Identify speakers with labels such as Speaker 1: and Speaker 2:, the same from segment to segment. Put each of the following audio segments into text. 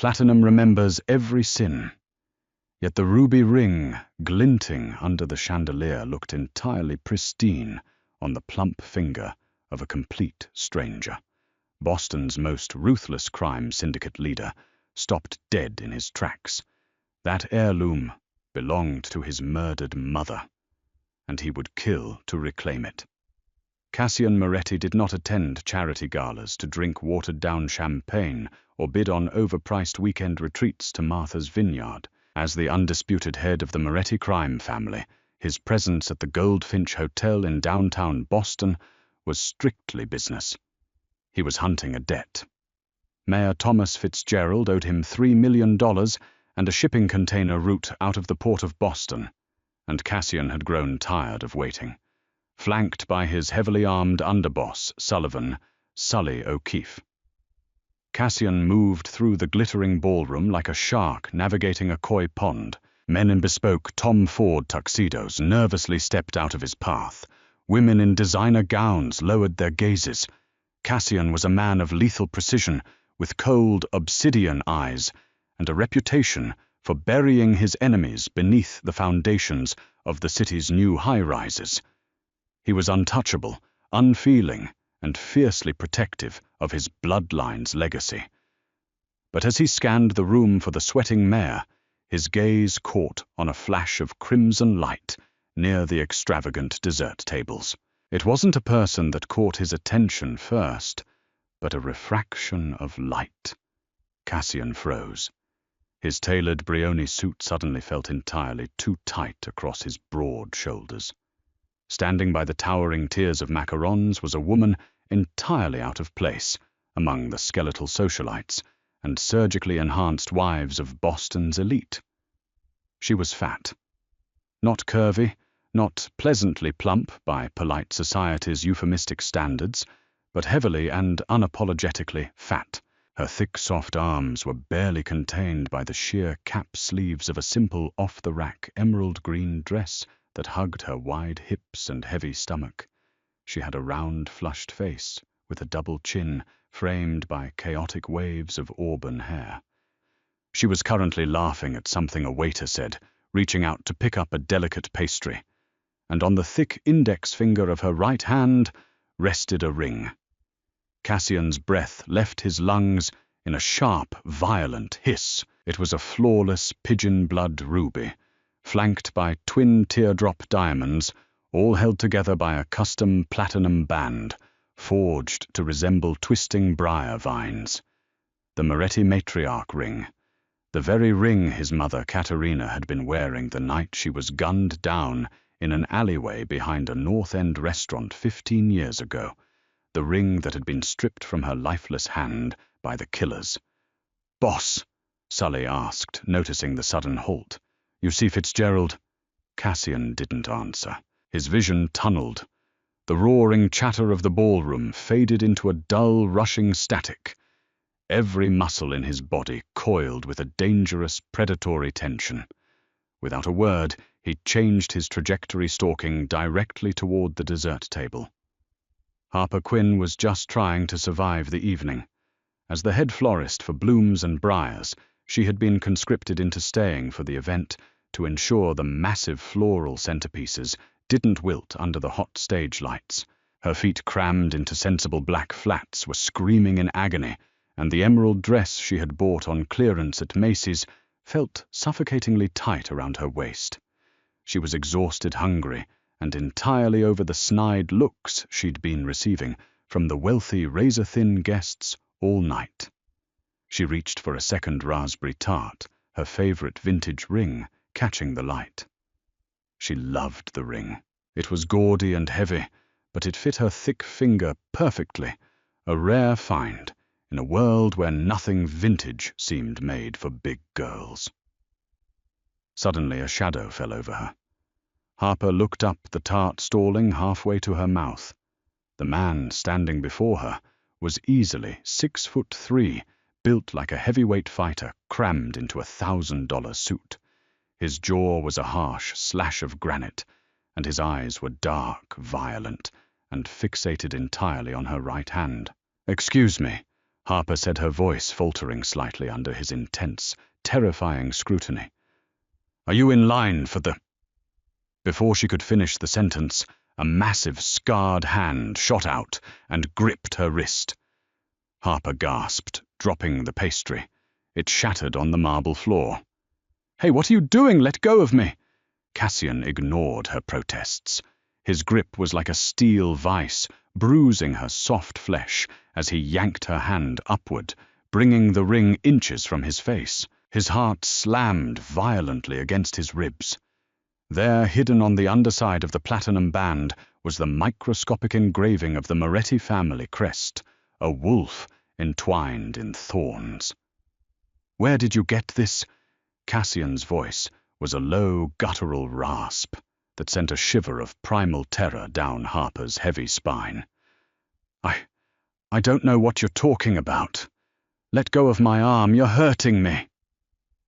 Speaker 1: Platinum remembers every sin. Yet the ruby ring, glinting under the chandelier, looked entirely pristine on the plump finger of a complete stranger. Boston's most ruthless crime syndicate leader stopped dead in his tracks. That heirloom belonged to his murdered mother, and he would kill to reclaim it. Cassian Moretti did not attend charity galas to drink watered-down champagne or bid on overpriced weekend retreats to Martha's Vineyard. As the undisputed head of the Moretti crime family, his presence at the Goldfinch Hotel in downtown Boston was strictly business. He was hunting a debt. Mayor Thomas Fitzgerald owed him $3 million and a shipping container route out of the port of Boston, and Cassian had grown tired of waiting. Flanked by his heavily armed underboss, Sully O'Keefe. Cassian moved through the glittering ballroom like a shark navigating a koi pond. Men in bespoke Tom Ford tuxedos nervously stepped out of his path. Women in designer gowns lowered their gazes. Cassian was a man of lethal precision, with cold, obsidian eyes, and a reputation for burying his enemies beneath the foundations of the city's new high-rises. He was untouchable, unfeeling, and fiercely protective of his bloodline's legacy. But as he scanned the room for the sweating mayor, his gaze caught on a flash of crimson light near the extravagant dessert tables. It wasn't a person that caught his attention first, but a refraction of light. Cassian froze. His tailored Brioni suit suddenly felt entirely too tight across his broad shoulders. Standing by the towering tiers of macarons was a woman entirely out of place among the skeletal socialites and surgically enhanced wives of Boston's elite. She was fat. Not curvy, not pleasantly plump by polite society's euphemistic standards, but heavily and unapologetically fat. Her thick, soft arms were barely contained by the sheer cap sleeves of a simple, off-the-rack emerald green dress that hugged her wide hips and heavy stomach. She had a round, flushed face, with a double chin framed by chaotic waves of auburn hair. She was currently laughing at something a waiter said, reaching out to pick up a delicate pastry, and on the thick index finger of her right hand rested a ring. Cassian's breath left his lungs in a sharp, violent hiss. It was a flawless pigeon-blood ruby, flanked by twin teardrop diamonds, all held together by a custom platinum band, forged to resemble twisting briar vines. The Moretti matriarch ring, the very ring his mother Katerina had been wearing the night she was gunned down in an alleyway behind a North End restaurant 15 years ago, the ring that had been stripped from her lifeless hand by the killers. "Boss," Sully asked, noticing the sudden halt. "You see Fitzgerald?" Cassian didn't answer. His vision tunneled. The roaring chatter of the ballroom faded into a dull, rushing static. Every muscle in his body coiled with a dangerous, predatory tension. Without a word, he changed his trajectory, stalking directly toward the dessert table. Harper Quinn was just trying to survive the evening. As the head florist for Blooms and Briars, she had been conscripted into staying for the event to ensure the massive floral centerpieces didn't wilt under the hot stage lights. Her feet, crammed into sensible black flats, were screaming in agony, and the emerald dress she had bought on clearance at Macy's felt suffocatingly tight around her waist. She was exhausted, hungry, and entirely over the snide looks she'd been receiving from the wealthy, razor-thin guests all night. She reached for a second raspberry tart, her favorite vintage ring, catching the light. She loved the ring. It was gaudy and heavy, but it fit her thick finger perfectly, a rare find in a world where nothing vintage seemed made for big girls. Suddenly a shadow fell over her. Harper looked up, the tart stalling halfway to her mouth. The man standing before her was easily 6'3", built like a heavyweight fighter crammed into a $1,000 suit. His jaw was a harsh slash of granite, and his eyes were dark, violent, and fixated entirely on her right hand. "Excuse me," Harper said, her voice faltering slightly under his intense, terrifying scrutiny. "Are you in line for the—" Before she could finish the sentence, a massive, scarred hand shot out and gripped her wrist. Harper gasped, dropping the pastry. It shattered on the marble floor. "Hey, what are you doing? Let go of me!" Cassian ignored her protests. His grip was like a steel vice, bruising her soft flesh as he yanked her hand upward, bringing the ring inches from his face. His heart slammed violently against his ribs. There, hidden on the underside of the platinum band, was the microscopic engraving of the Moretti family crest, a wolf entwined in thorns. "Where did you get this?" Cassian's voice was a low, guttural rasp that sent a shiver of primal terror down Harper's heavy spine. I don't know what you're talking about. Let go of my arm, you're hurting me."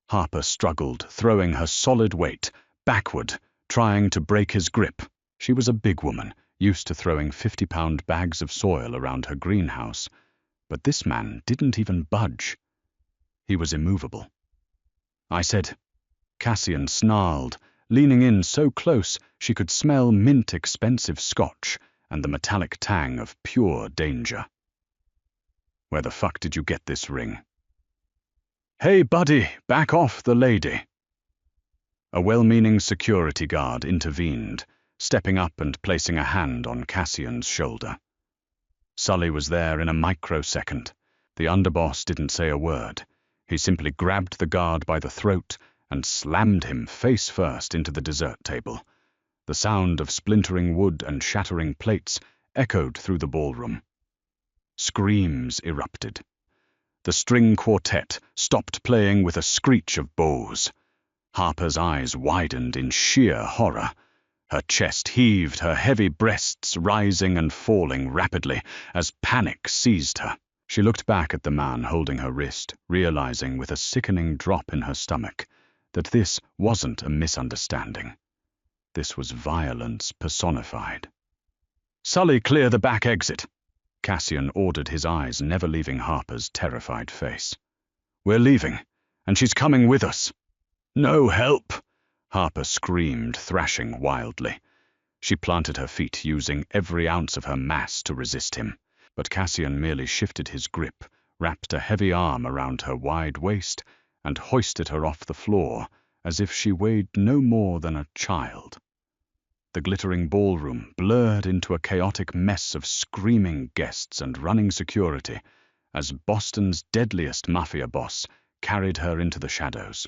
Speaker 1: Harper struggled, throwing her solid weight backward, trying to break his grip. She was a big woman, used to throwing 50-pound bags of soil around her greenhouse, but this man didn't even budge. He was immovable. "I said," Cassian snarled, leaning in so close she could smell mint-expensive scotch and the metallic tang of pure danger. "Where the fuck did you get this ring?" "Hey, buddy, back off the lady." A well-meaning security guard intervened, stepping up and placing a hand on Cassian's shoulder. Sully was there in a microsecond. The underboss didn't say a word. He simply grabbed the guard by the throat and slammed him face first into the dessert table. The sound of splintering wood and shattering plates echoed through the ballroom. Screams erupted. The string quartet stopped playing with a screech of bows. Harper's eyes widened in sheer horror. Her chest heaved, her heavy breasts rising and falling rapidly as panic seized her. She looked back at the man holding her wrist, realizing with a sickening drop in her stomach that this wasn't a misunderstanding. This was violence personified. "Sully, clear the back exit," Cassian ordered, his eyes never leaving Harper's terrified face. "We're leaving, and she's coming with us." "No help!" Harper screamed, thrashing wildly. She planted her feet, using every ounce of her mass to resist him, but Cassian merely shifted his grip, wrapped a heavy arm around her wide waist, and hoisted her off the floor as if she weighed no more than a child. The glittering ballroom blurred into a chaotic mess of screaming guests and running security as Boston's Deadliest Mafia boss carried her into the shadows.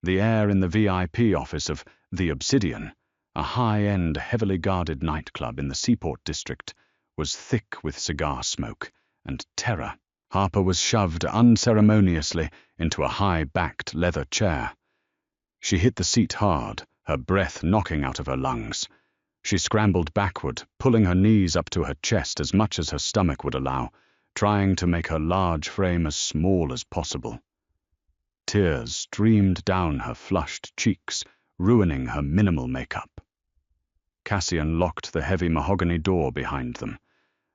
Speaker 1: The air in the VIP office of The Obsidian, a high-end, heavily guarded nightclub in the Seaport district, was thick with cigar smoke and terror. Harper was shoved unceremoniously into a high-backed leather chair. She hit the seat hard, her breath knocking out of her lungs. She scrambled backward, pulling her knees up to her chest as much as her stomach would allow, trying to make her large frame as small as possible. Tears streamed down her flushed cheeks, ruining her minimal makeup. Cassian locked the heavy mahogany door behind them.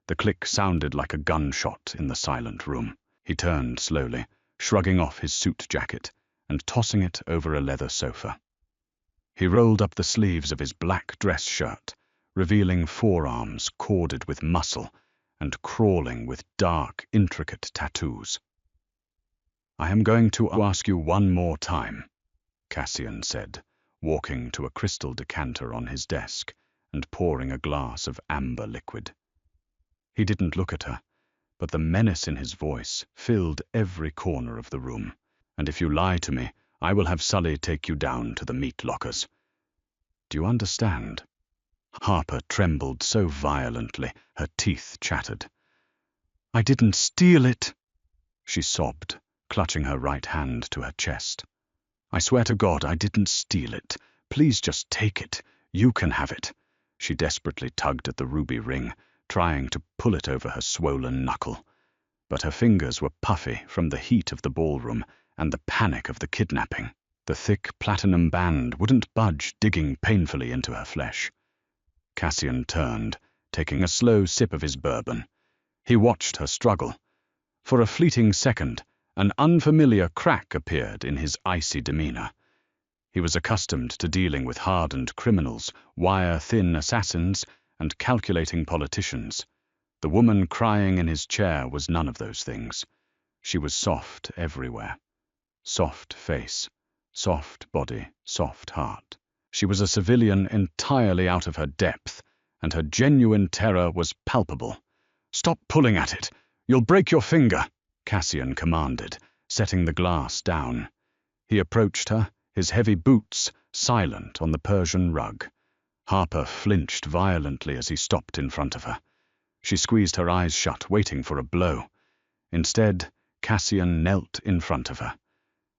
Speaker 1: The click sounded like a gunshot in the silent room. He turned slowly, shrugging off his suit jacket and tossing it over a leather sofa. He rolled up the sleeves of his black dress shirt, revealing forearms corded with muscle and crawling with dark, intricate tattoos. "I am going to ask you one more time," Cassian said, walking to a crystal decanter on his desk and pouring a glass of amber liquid. He didn't look at her, but the menace in his voice filled every corner of the room. "And if you lie to me, I will have Sully take you down to the meat lockers. Do you understand?" Harper trembled so violently, her teeth chattered. "I didn't steal it," she sobbed, clutching her right hand to her chest. "I swear to God I didn't steal it. Please just take it. You can have it." She desperately tugged at the ruby ring, trying to pull it over her swollen knuckle. But her fingers were puffy from the heat of the ballroom and the panic of the kidnapping. The thick platinum band wouldn't budge, digging painfully into her flesh. Cassian turned, taking a slow sip of his bourbon. He watched her struggle, For a fleeting second, an unfamiliar crack appeared in his icy demeanor. He was accustomed to dealing with hardened criminals, wire-thin assassins, and calculating politicians. The woman crying in his chair was none of those things. She was soft everywhere. Soft face, soft body, soft heart. She was a civilian entirely out of her depth, and her genuine terror was palpable. "Stop pulling at it! You'll break your finger," Cassian commanded, setting the glass down. He approached her, his heavy boots silent on the Persian rug. Harper flinched violently as he stopped in front of her. She squeezed her eyes shut, waiting for a blow. Instead, Cassian knelt in front of her.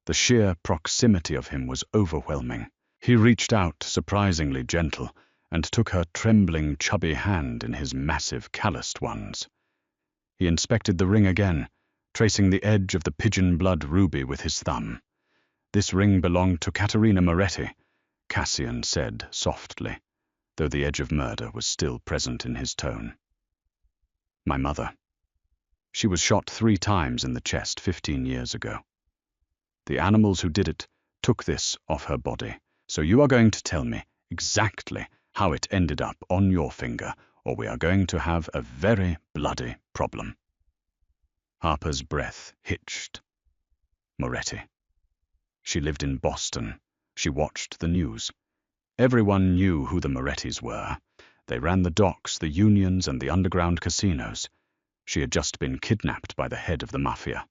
Speaker 1: The sheer proximity of him was overwhelming. He reached out, surprisingly gentle, and took her trembling, chubby hand in his massive, calloused ones. He inspected the ring again, tracing the edge of the pigeon blood ruby with his thumb. "This ring belonged to Caterina Moretti," Cassian said softly, though the edge of murder was still present in his tone. "My mother. She was shot 3 times in the chest 15 years ago. The animals who did it took this off her body, so you are going to tell me exactly how it ended up on your finger, or we are going to have a very bloody problem." Harper's breath hitched. Moretti. She lived in Boston. She watched the news. Everyone knew who the Morettis were. They ran the docks, the unions, and the underground casinos. She had just been kidnapped by the head of the Mafia.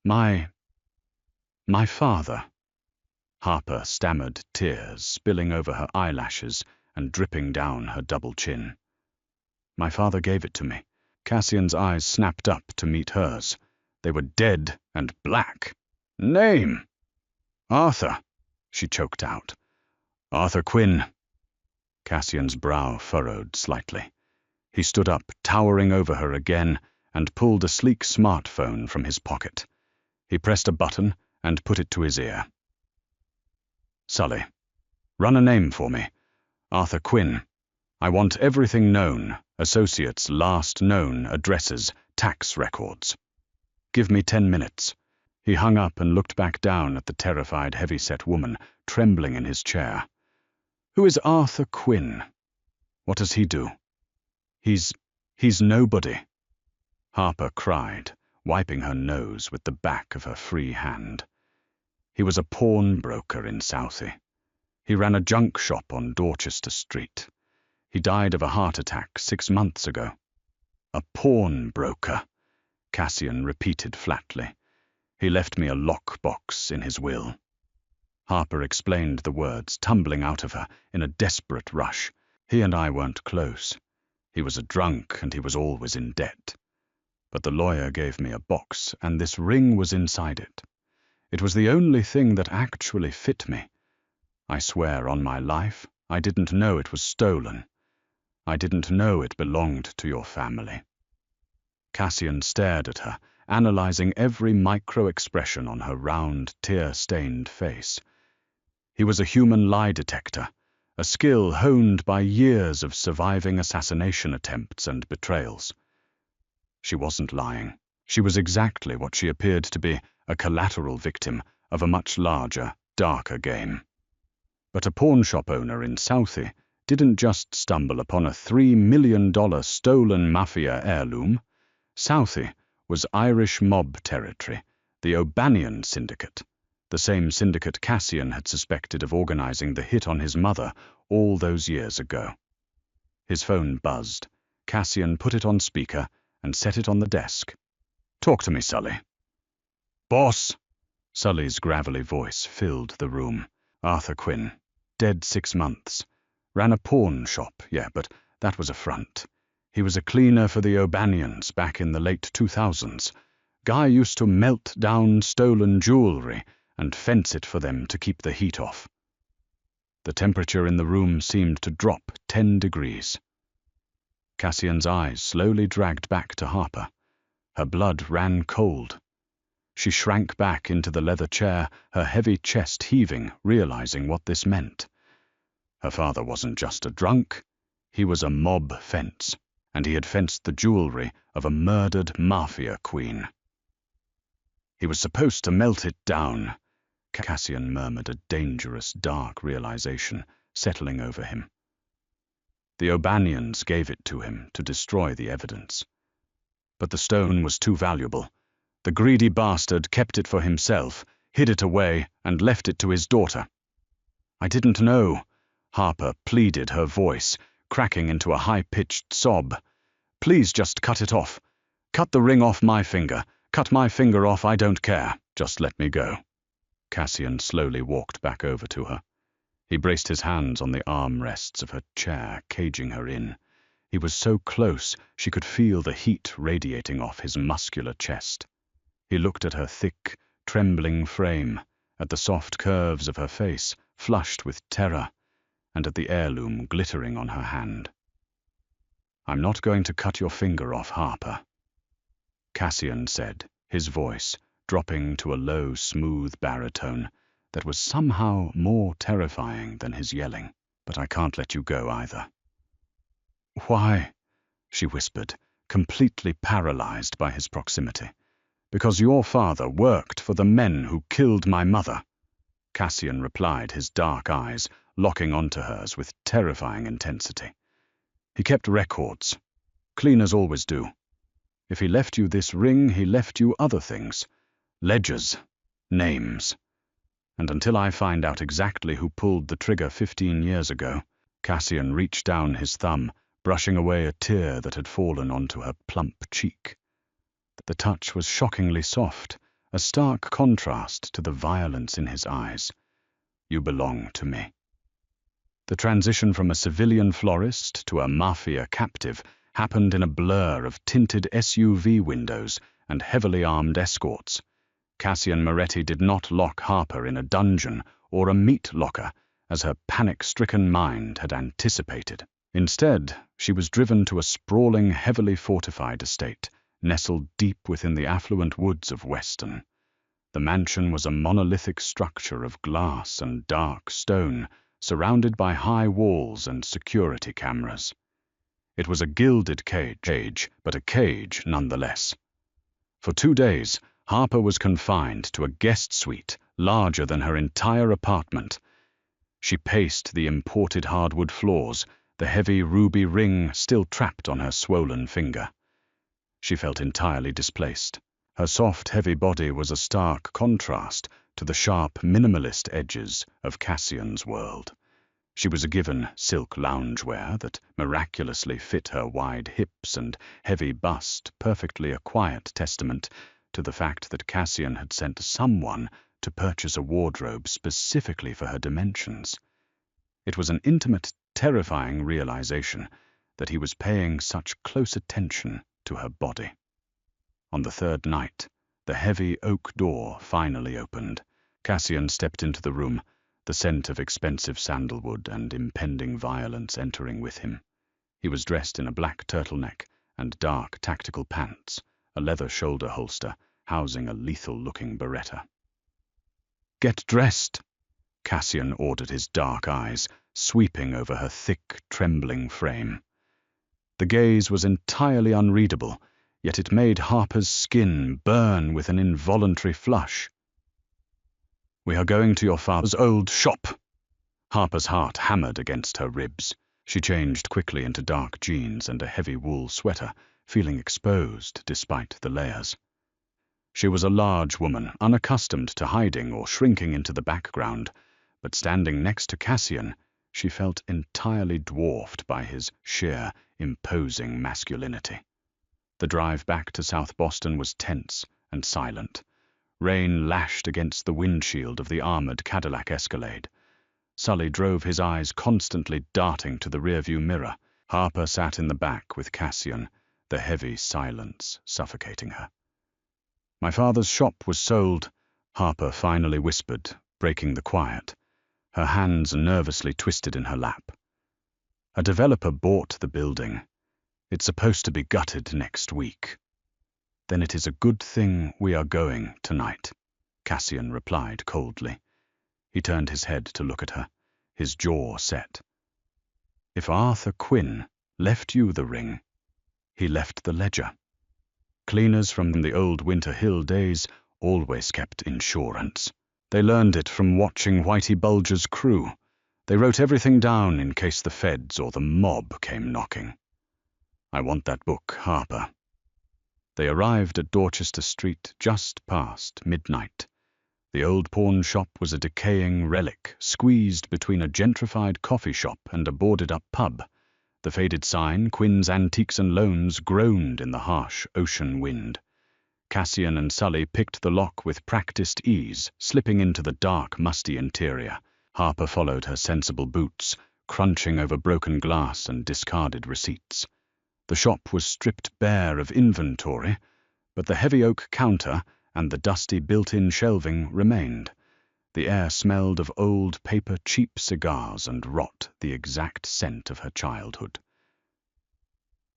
Speaker 1: My father." Harper stammered, tears spilling over her eyelashes and dripping down her double chin. "My father gave it to me." Cassian's eyes snapped up to meet hers. They were dead and black. "Name?" "Arthur," she choked out. "Arthur Quinn." Cassian's brow furrowed slightly. He stood up, towering over her again, and pulled a sleek smartphone from his pocket. He pressed a button and put it to his ear. "Sully, run a name for me. Arthur Quinn. I want everything known, associates' last known addresses, tax records. Give me 10 minutes." He hung up and looked back down at the terrified, heavy-set woman, trembling in his chair. "Who is Arthur Quinn? What does he do?" He's nobody," Harper cried, wiping her nose with the back of her free hand. "He was a pawnbroker in Southie. He ran a junk shop on Dorchester Street. He died of a heart attack 6 months ago." "A pawnbroker," Cassian repeated flatly. "He left me a lockbox in his will." Harper explained the words, tumbling out of her in a desperate rush. "He and I weren't close. He was a drunk and he was always in debt. But the lawyer gave me a box, and this ring was inside it. It was the only thing that actually fit me. I swear on my life, I didn't know it was stolen. I didn't know it belonged to your family." Cassian stared at her, analyzing every micro-expression on her round, tear-stained face. He was a human lie detector, a skill honed by years of surviving assassination attempts and betrayals. She wasn't lying. She was exactly what she appeared to be, a collateral victim of a much larger, darker game. But a pawnshop owner in Southie didn't just stumble upon a $3 million stolen Mafia heirloom. Southie was Irish mob territory, the O'Banion Syndicate, the same syndicate Cassian had suspected of organizing the hit on his mother all those years ago. His phone buzzed. Cassian put it on speaker and set it on the desk. "Talk to me, Sully." "Boss!" Sully's gravelly voice filled the room. "Arthur Quinn, dead 6 months. Ran a pawn shop, yeah, but that was a front. He was a cleaner for the O'Banions back in the late 2000s. Guy used to melt down stolen jewelry and fence it for them to keep the heat off." The temperature in the room seemed to drop 10 degrees. Cassian's eyes slowly dragged back to Harper. Her blood ran cold. She shrank back into the leather chair, her heavy chest heaving, realizing what this meant. Her father wasn't just a drunk. He was a mob fence. and he had fenced the jewelry of a murdered mafia queen. He was supposed to melt it down. Cassian murmured, a dangerous, dark realization settling over him. The O'Banions gave it to him to destroy the evidence. But the stone was too valuable. The greedy bastard kept it for himself, hid it away, and left it to his daughter. I didn't know, Harper pleaded, her voice cracking into a high-pitched sob. Please just cut it off. Cut the ring off my finger. Cut my finger off, I don't care. Just let me go. Cassian slowly walked back over to her. He braced his hands on the armrests of her chair, caging her in. He was so close she could feel the heat radiating off his muscular chest. He looked at her thick, trembling frame, at the soft curves of her face, flushed with terror, and at the heirloom glittering on her hand. I'm not going to cut your finger off, Harper, Cassian said, his voice dropping to a low, smooth baritone that was somehow more terrifying than his yelling. But I can't let you go either. Why? She whispered, completely paralyzed by his proximity. Because your father worked for the men who killed my mother, Cassian replied, his dark eyes locking onto hers with terrifying intensity. He kept records. Cleaners always do. If he left you this ring, he left you other things. Ledgers. Names. And until I find out exactly who pulled the trigger 15 years ago, Cassian reached down his thumb, brushing away a tear that had fallen onto her plump cheek. The touch was shockingly soft, a stark contrast to the violence in his eyes. You belong to me. The transition from a civilian florist to a mafia captive happened in a blur of tinted SUV windows and heavily armed escorts. Cassian Moretti did not lock Harper in a dungeon or a meat locker, as her panic-stricken mind had anticipated. Instead, she was driven to a sprawling, heavily fortified estate, nestled deep within the affluent woods of Weston. The mansion was a monolithic structure of glass and dark stone, surrounded by high walls and security cameras. It was a gilded cage, but a cage nonetheless. For 2 days, Harper was confined to a guest suite larger than her entire apartment. She paced the imported hardwood floors, the heavy ruby ring still trapped on her swollen finger. She felt entirely displaced. Her soft, heavy body was a stark contrast to the sharp, minimalist edges of Cassian's world. She was given silk loungewear that miraculously fit her wide hips and heavy bust, perfectly a quiet testament to the fact that Cassian had sent someone to purchase a wardrobe specifically for her dimensions. It was an intimate, terrifying realization that he was paying such close attention to her body. On the 3rd night, the heavy oak door finally opened. Cassian stepped into the room, the scent of expensive sandalwood and impending violence entering with him. He was dressed in a black turtleneck and dark tactical pants, a leather shoulder holster housing a lethal-looking Beretta. "Get dressed," Cassian ordered, his dark eyes sweeping over her thick, trembling frame. The gaze was entirely unreadable, yet it made Harper's skin burn with an involuntary flush. "We are going to your father's old shop." Harper's heart hammered against her ribs. She changed quickly into dark jeans and a heavy wool sweater, feeling exposed despite the layers. She was a large woman, unaccustomed to hiding or shrinking into the background, but standing next to Cassian, she felt entirely dwarfed by his sheer, imposing masculinity. The drive back to South Boston was tense and silent. Rain lashed against the windshield of the armored Cadillac Escalade. Sully drove his eyes constantly darting to the rearview mirror. Harper sat in the back with Cassian, the heavy silence suffocating her. "My father's shop was sold," Harper finally whispered, breaking the quiet, her hands nervously twisted in her lap. "A developer bought the building. It's supposed to be gutted next week." "Then it is a good thing we are going tonight," Cassian replied coldly. He turned his head to look at her, his jaw set. "If Arthur Quinn left you the ring, He left the ledger. Cleaners from the old Winter Hill days always kept insurance. They learned it from watching Whitey Bulger's crew. They wrote everything down in case the feds or the mob came knocking. I want that book, Harper. They arrived at Dorchester Street just past midnight. The old pawn shop was a decaying relic, squeezed between a gentrified coffee shop and a boarded-up pub. The faded sign, Quinn's Antiques and Loans, groaned in the harsh ocean wind. Cassian and Sully picked the lock with practiced ease, slipping into the dark, musty interior. Harper followed her sensible boots, crunching over broken glass and discarded receipts. The shop was stripped bare of inventory, but the heavy oak counter and the dusty built-in shelving remained. The air smelled of old paper cheap cigars and rot, the exact scent of her childhood.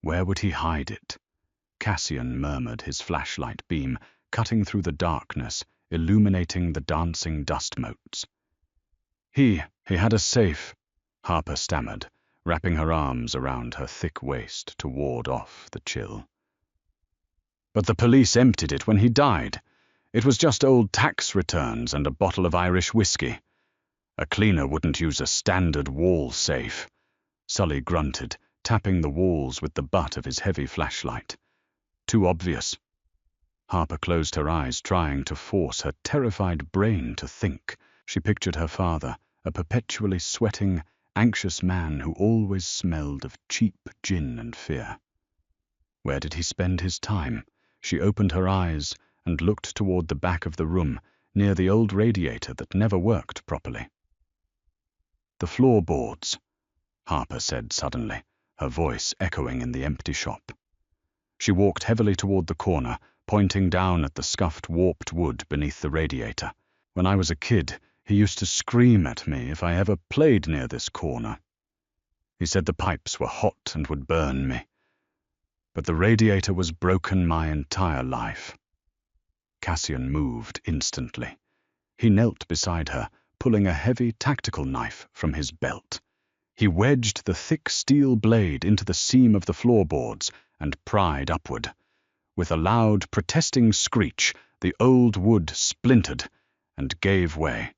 Speaker 1: Where would he hide it? Cassian murmured, his flashlight beam cutting through the darkness, illuminating the dancing dust motes. He had a safe, Harper stammered, wrapping her arms around her thick waist to ward off the chill. But the police emptied it when he died. It was just old tax returns and a bottle of Irish whiskey. A cleaner wouldn't use a standard wall safe. Sully grunted, tapping the walls with the butt of his heavy flashlight. Too obvious. Harper closed her eyes, trying to force her terrified brain to think. She pictured her father, a perpetually sweating, anxious man who always smelled of cheap gin and fear. Where did he spend his time? She opened her eyes and looked toward the back of the room, near the old radiator that never worked properly. The floorboards, Harper said suddenly, her voice echoing in the empty shop. She walked heavily toward the corner, pointing down at the scuffed, warped wood beneath the radiator. When I was a kid, he used to scream at me if I ever played near this corner. He said the pipes were hot and would burn me. But the radiator was broken my entire life. Cassian moved instantly. He knelt beside her, pulling a heavy tactical knife from his belt. He wedged the thick steel blade into the seam of the floorboards and pried upward. With a loud, protesting screech, the old wood splintered and gave way.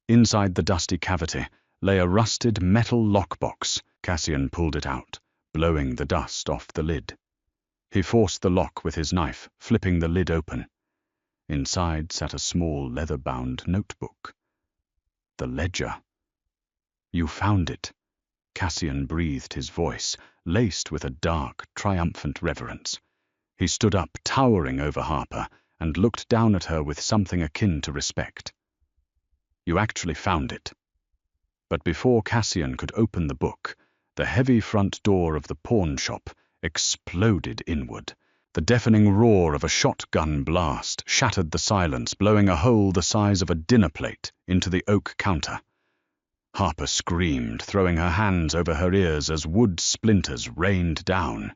Speaker 1: Inside the dusty cavity lay a rusted metal lockbox. Cassian pulled it out, blowing the dust off the lid. He forced the lock with his knife, flipping the lid open. Inside sat a small leather-bound notebook. The ledger. You found it. Cassian breathed, his voice laced with a dark, triumphant reverence. He stood up, towering over Harper, and looked down at her with something akin to respect. You actually found it. But before Cassian could open the book, the heavy front door of the pawn shop exploded inward. The deafening roar of a shotgun blast shattered the silence, blowing a hole the size of a dinner plate into the oak counter. Harper screamed, throwing her hands over her ears as wood splinters rained down.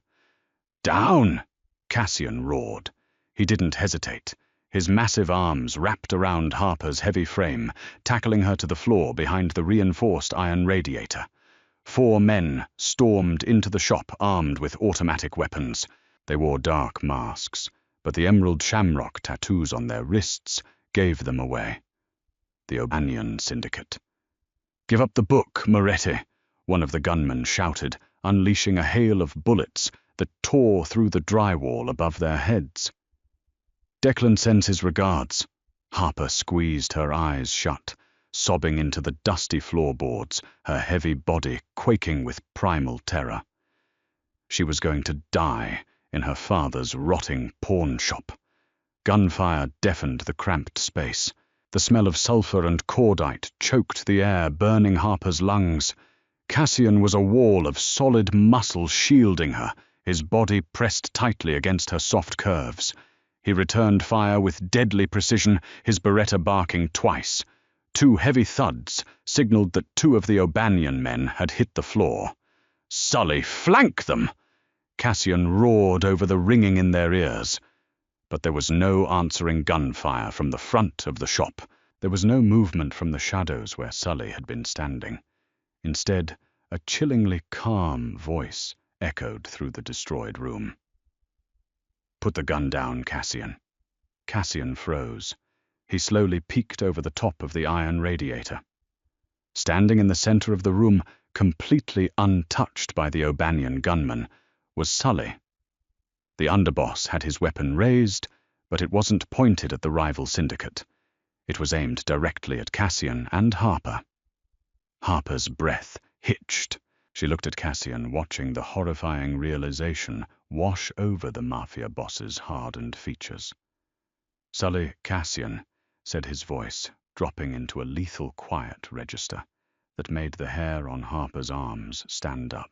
Speaker 1: Down! Cassian roared. He didn't hesitate. His massive arms wrapped around Harper's heavy frame, tackling her to the floor behind the reinforced iron radiator. 4 men stormed into the shop armed with automatic weapons. They wore dark masks, but the emerald shamrock tattoos on their wrists gave them away. The O'Banion Syndicate. Give up the book, Moretti, one of the gunmen shouted, unleashing a hail of bullets that tore through the drywall above their heads. Declan sends his regards. Harper squeezed her eyes shut, sobbing into the dusty floorboards, her heavy body quaking with primal terror. She was going to die in her father's rotting pawn shop. Gunfire deafened the cramped space. The smell of sulfur and cordite choked the air, burning Harper's lungs. Cassian was a wall of solid muscle shielding her, his body pressed tightly against her soft curves. He returned fire with deadly precision, his Beretta barking twice. 2 heavy thuds signaled that 2 of the O'Banion men had hit the floor. "Sully, flank them!" Cassian roared over the ringing in their ears. But there was no answering gunfire from the front of the shop. There was no movement from the shadows where Sully had been standing. Instead, a chillingly calm voice echoed through the destroyed room. Put the gun down, Cassian. Cassian froze. He slowly peeked over the top of the iron radiator. Standing in the center of the room, completely untouched by the O'Banion gunman, was Sully. The underboss had his weapon raised, but it wasn't pointed at the rival syndicate. It was aimed directly at Cassian and Harper. Harper's breath hitched. She looked at Cassian, watching the horrifying realization wash over the Mafia boss's hardened features. "Sully, Cassian," said his voice, dropping into a lethal quiet register that made the hair on Harper's arms stand up.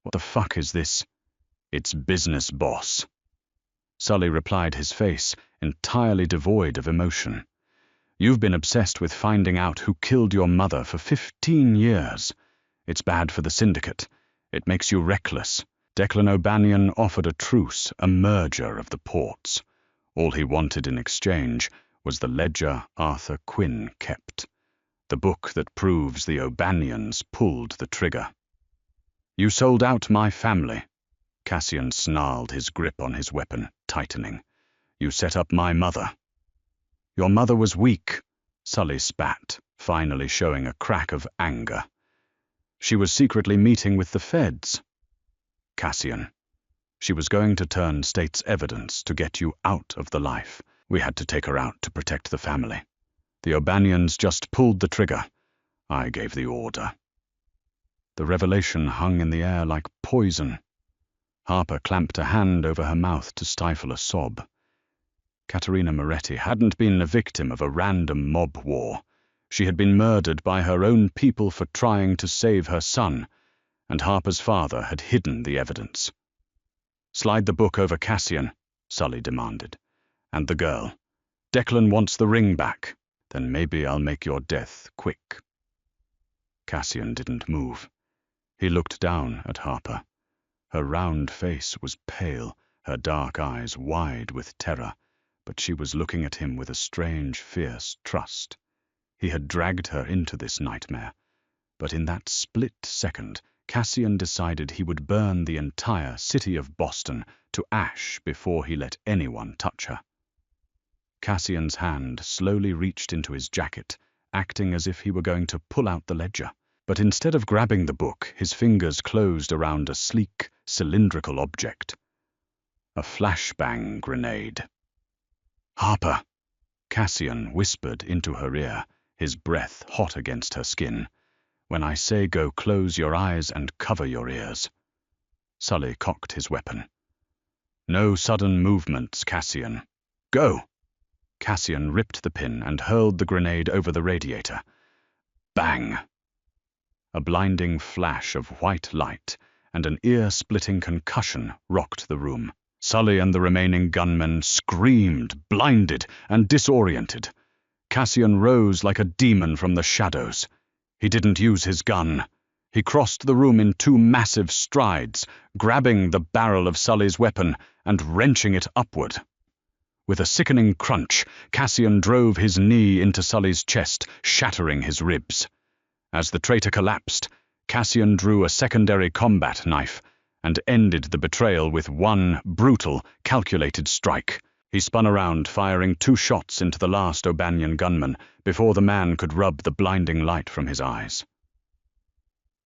Speaker 1: "What the fuck is this?" "It's business, boss." Sully replied, his face entirely devoid of emotion. "You've been obsessed with finding out who killed your mother for 15 years. It's bad for the syndicate. It makes you reckless. Declan O'Banion offered a truce, a merger of the ports. All he wanted in exchange was the ledger Arthur Quinn kept, the book that proves the O'Banions pulled the trigger. You sold out my family." Cassian snarled, his grip on his weapon tightening. "You set up my mother." "Your mother was weak," Sully spat, finally showing a crack of anger. "She was secretly meeting with the feds." "Cassian, she was going to turn state's evidence to get you out of the life. We had to take her out to protect the family. The O'Banions just pulled the trigger. I gave the order." The revelation hung in the air like poison. Harper clamped a hand over her mouth to stifle a sob. Caterina Moretti hadn't been a victim of a random mob war. She had been murdered by her own people for trying to save her son, and Harper's father had hidden the evidence. "Slide the book over Cassian," Sully demanded. "And the girl. Declan wants the ring back. Then maybe I'll make your death quick." Cassian didn't move. He looked down at Harper. Her round face was pale, her dark eyes wide with terror, but she was looking at him with a strange, fierce trust. He had dragged her into this nightmare, but in that split second, Cassian decided he would burn the entire city of Boston to ash before he let anyone touch her. Cassian's hand slowly reached into his jacket, acting as if he were going to pull out the ledger. But instead of grabbing the book, his fingers closed around a sleek, cylindrical object. A flashbang grenade. "Harper," Cassian whispered into her ear, his breath hot against her skin. "When I say go, close your eyes and cover your ears." Sully cocked his weapon. "No sudden movements, Cassian. Go!" Cassian ripped the pin and hurled the grenade over the radiator. Bang! A blinding flash of white light and an ear-splitting concussion rocked the room. Sully and the remaining gunmen screamed, blinded and disoriented. Cassian rose like a demon from the shadows. He didn't use his gun. He crossed the room in 2 massive strides, grabbing the barrel of Sully's weapon and wrenching it upward. With a sickening crunch, Cassian drove his knee into Sully's chest, shattering his ribs. As the traitor collapsed, Cassian drew a secondary combat knife and ended the betrayal with one brutal, calculated strike. He spun around, firing 2 shots into the last O'Banion gunman before the man could rub the blinding light from his eyes.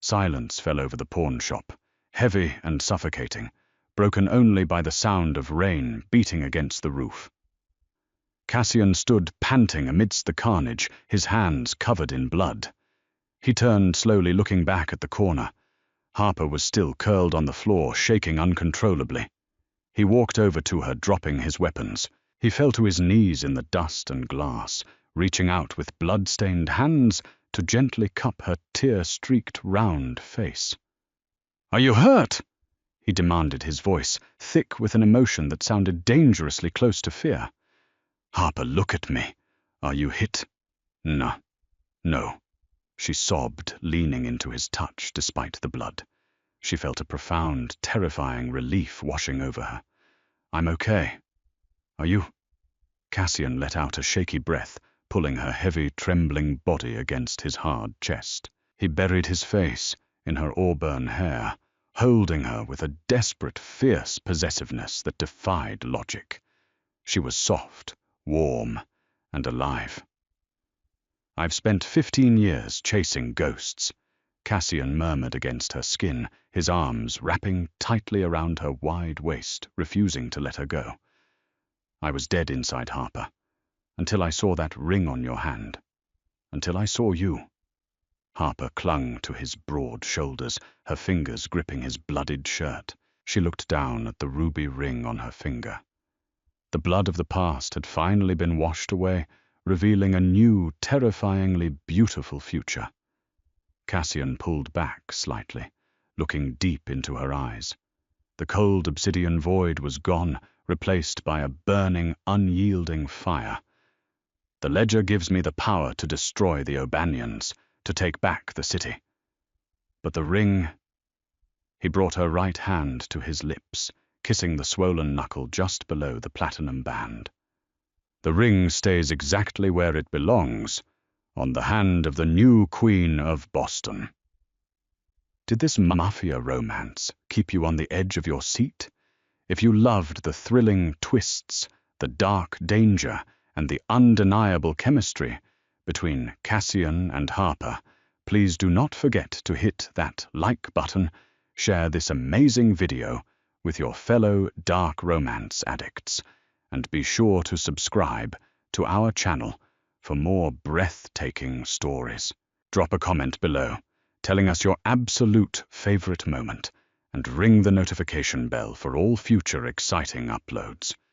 Speaker 1: Silence fell over the pawn shop, heavy and suffocating, broken only by the sound of rain beating against the roof. Cassian stood panting amidst the carnage, his hands covered in blood. He turned slowly, looking back at the corner. Harper was still curled on the floor, shaking uncontrollably. He walked over to her, dropping his weapons. He fell to his knees in the dust and glass, reaching out with blood-stained hands to gently cup her tear-streaked round face. "Are you hurt?" he demanded, his voice thick with an emotion that sounded dangerously close to fear. "Harper, look at me. Are you hit?" No. She sobbed, leaning into his touch despite the blood. She felt a profound, terrifying relief washing over her. "I'm okay. Are you?" Cassian let out a shaky breath, pulling her heavy, trembling body against his hard chest. He buried his face in her auburn hair, holding her with a desperate, fierce possessiveness that defied logic. She was soft, warm, and alive. "I've spent 15 years chasing ghosts," Cassian murmured against her skin, his arms wrapping tightly around her wide waist, refusing to let her go. "I was dead inside Harper, until I saw that ring on your hand. Until I saw you." Harper clung to his broad shoulders, her fingers gripping his bloodied shirt. She looked down at the ruby ring on her finger. The blood of the past had finally been washed away, revealing a new, terrifyingly beautiful future. Cassian pulled back slightly, looking deep into her eyes. The cold obsidian void was gone, replaced by a burning, unyielding fire. "The ledger gives me the power to destroy the O'Banions, to take back the city. But the ring—" He brought her right hand to his lips, kissing the swollen knuckle just below the platinum band. "The ring stays exactly where it belongs, on the hand of the new Queen of Boston." Did this mafia romance keep you on the edge of your seat? If you loved the thrilling twists, the dark danger, and the undeniable chemistry between Cassian and Harper, please do not forget to hit that like button, share this amazing video with your fellow dark romance addicts, and be sure to subscribe to our channel for more breathtaking stories. Drop a comment below, telling us your absolute favorite moment, and ring the notification bell for all future exciting uploads.